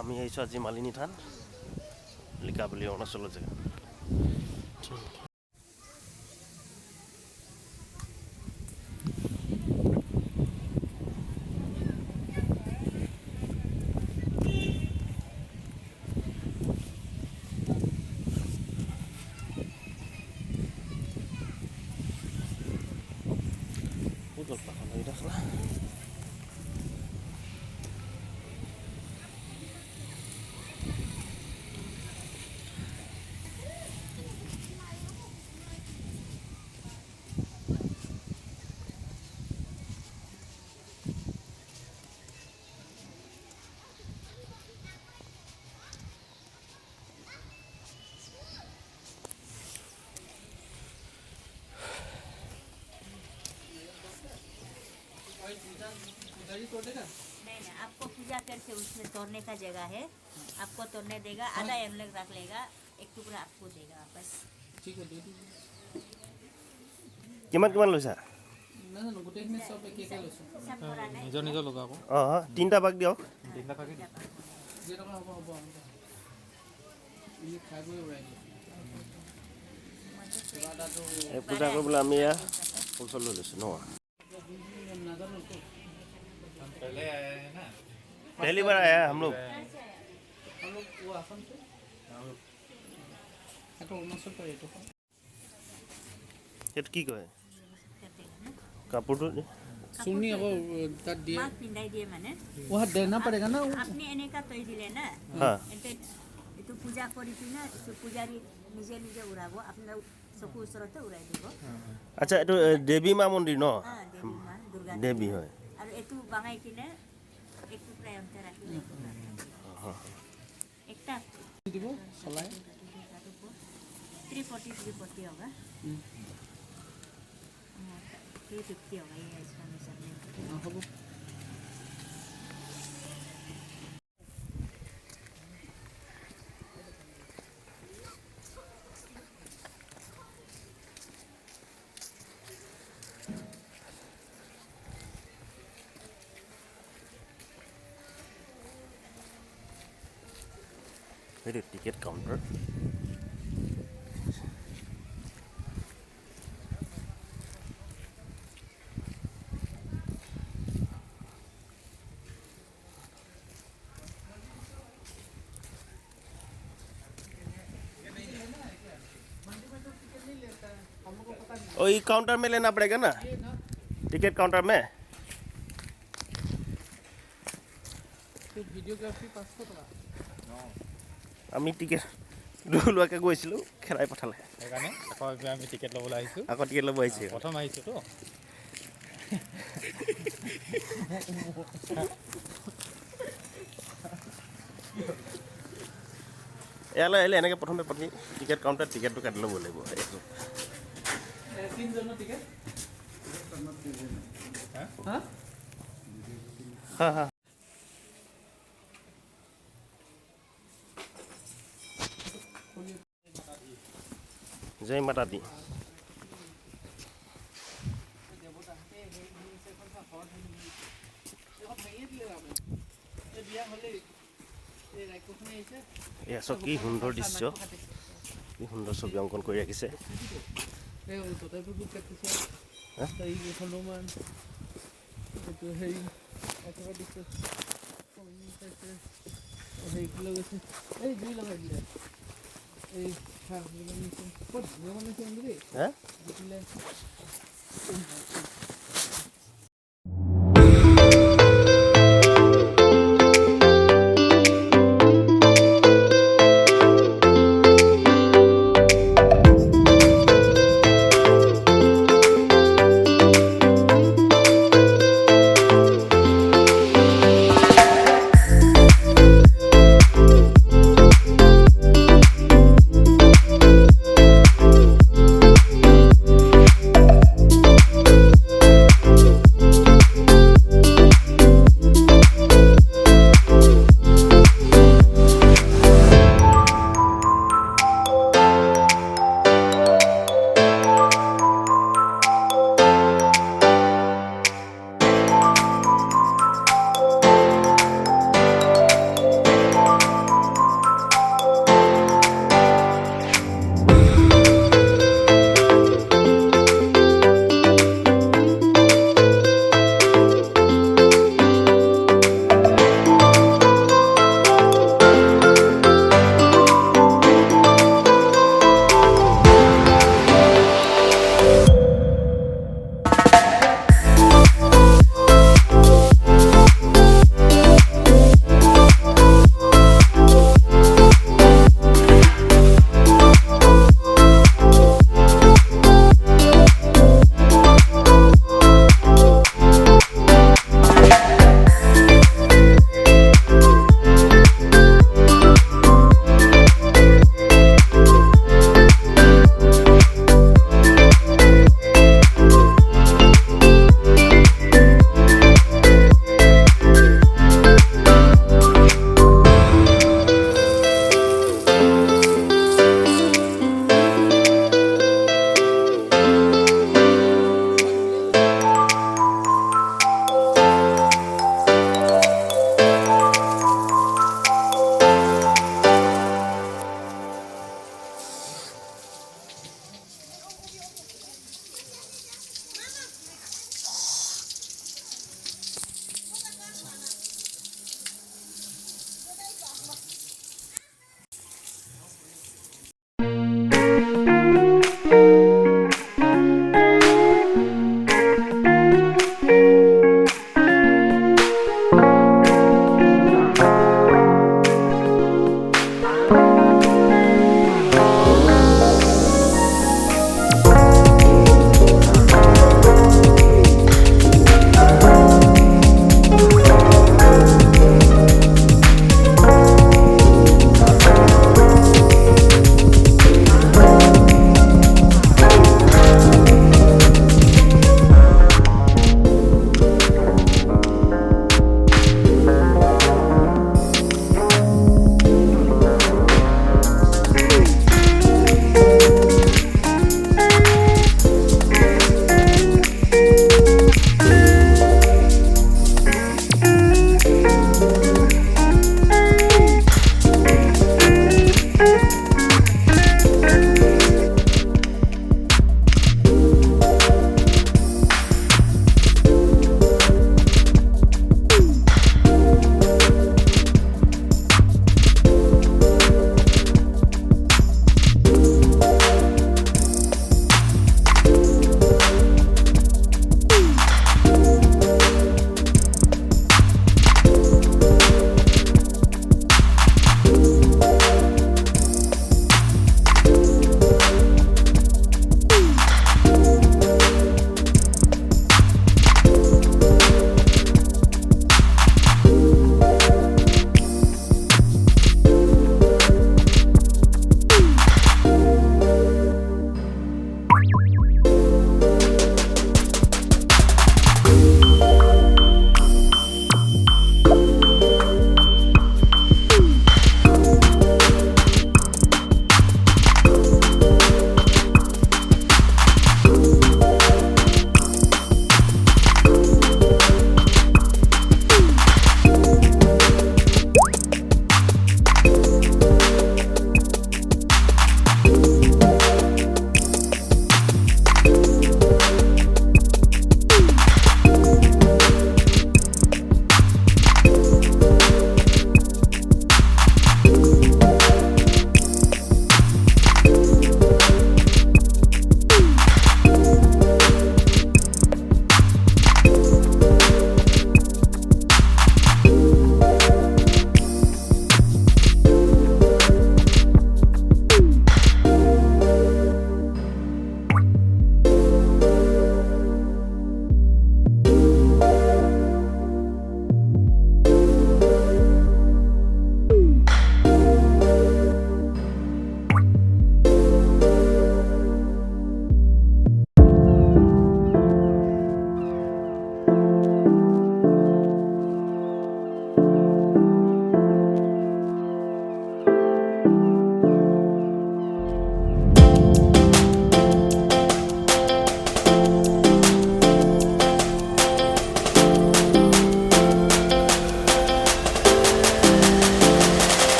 আমি আহিছোঁ আজি মালিনিথান লিকাবালি অৰুণাচলৰ জেগা नहीं आपको पूजा करके उसमें तोड़ने का जगह है आपको तोड़ने देगा आधा एमलेट रख लेगा एक टुकड़ा आपको देगा बस ठीक है दे दीजिए কিমান লৈছা না না গোটেইখিনি সব একে একে লৈছো सब थोड़ा नहीं নিজৰ নিজৰ লগাব তিনিটা বাগ দিয়ক তিনিটা পাকেট যে টকা হ'ব হ'ব ই খাই গৈ উৰাই দিয়ে এই পূজা কৰিবলৈ আমি এয়া ফুল চল লৈ লৈছোঁ ন नाजानो तो पहले आया है ना पहली बार आया हम लोग वो आसाम से এটা অৰুণাচল পায় এইটো এইটো কি কয় কাপোৰটো सुननी अब তাত দিয়ে माँ पिंडाई दिए मैंने वहाँ देना पड़ेगा ना आपने एने का तोड़ दिले ना हाँ तो पूजा करी थी ना तो पुजारी निजे निजे उड़ाबो अपना सबको उसरते उड़ाई देबो আচ্ছা এইটো দেৱী মা মন্দিৰ ন हां देवी माँ दुर्गा দেৱী হয় और एतु बांगाई किने एक टुकड़ा अंतर राखी एकटा দিব চলাই 340 होगा 350 होगा ये इसका मिशन में হ'ব এইটো টিকেট কাউণ্টাৰ और ये काउंटर में लेना पड़ेगा ना टिकट काउंटर में তো ভিডিওগ্ৰাফি 500 টকা আমি টিকেট লোৱাকৈ গৈছিলোঁ খেলাই পঠালে সেইকাৰণে আকৌ আমি টিকেট ল'বলৈ আহিছোঁ আকৌ টিকেট ল'ব আহিছে প্ৰথম আহিছোঁতো ইয়ালৈ আহিলে এনেকৈ প্ৰথমে পাতি টিকেট কাউণ্টাৰ টিকেটটো কাটি ল'ব লাগিব তিনজনৰ টিকেট হা হা হা জয় মাতা দি এয়া চব কি সুন্দৰ দৃশ্য কি সুন্দৰ ছবি অংকন কৰি ৰাখিছে হনুমান হেৰি একেবাৰে দিছে হেৰি লৈ গৈছে এই জুই লগাই দিলে এই ক'ত বনাইছে হা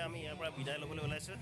আমি ইয়াৰ পৰা বিদায় ল'বলৈ ওলাইছোঁ।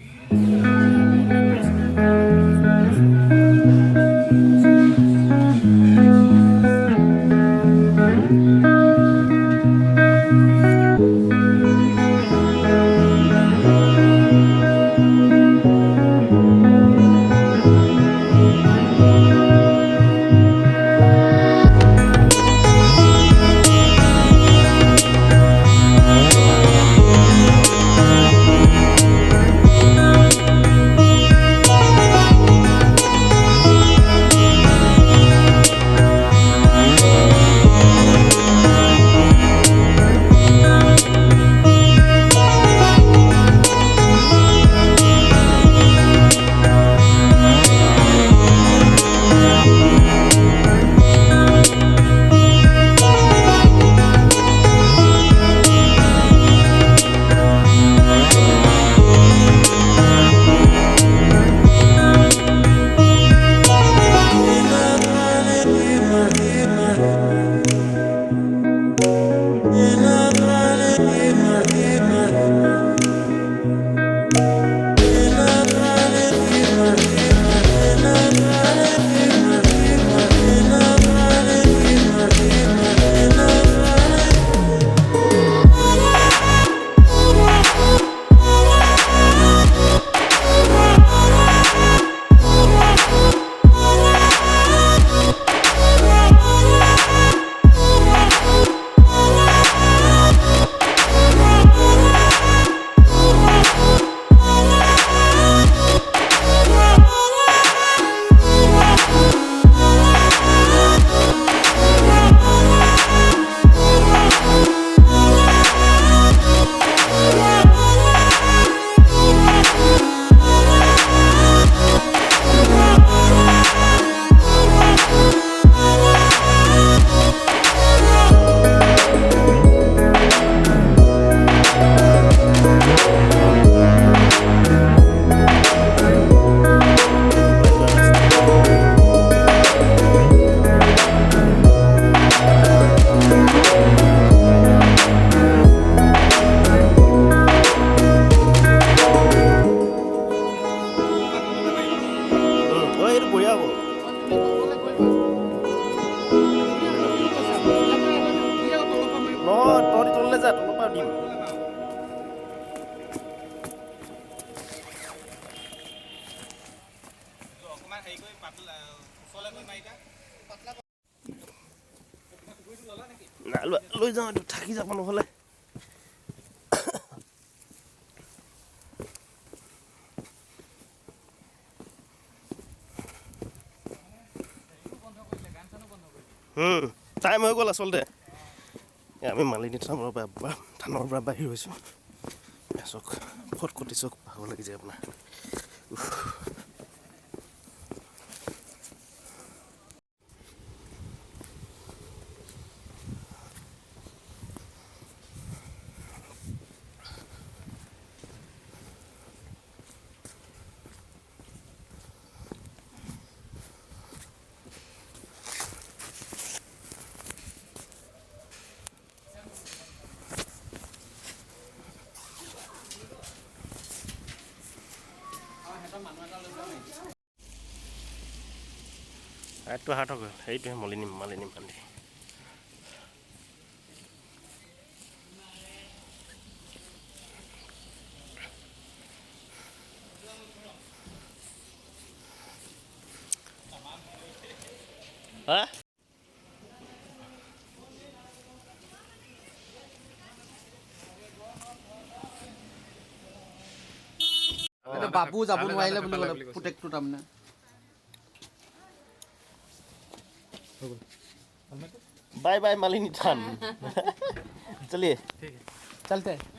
এইটো বঢ়িয়া হ'ব। নহয় তহঁতি তললৈ যা, তলৰ পৰা দিম। লৈ যাওঁ, এইটো থাকি যাব নহ'লে। টাইম হৈ গ'ল আচলতে। আমি মালিনী থানৰ পৰা বাহিৰ হৈছোঁ। চক ফটকটি চক ভাগৰ লাগি যায় আপোনাৰ। এইটো হাতক সেইটোৱে মালিনী মন্দিৰ। হা বাবু যাব নোৱাৰিলে বুলি ক'লে পুতেকটো তাৰমানে। बाय बाय मालिनी थान। चलिए चलते हैं।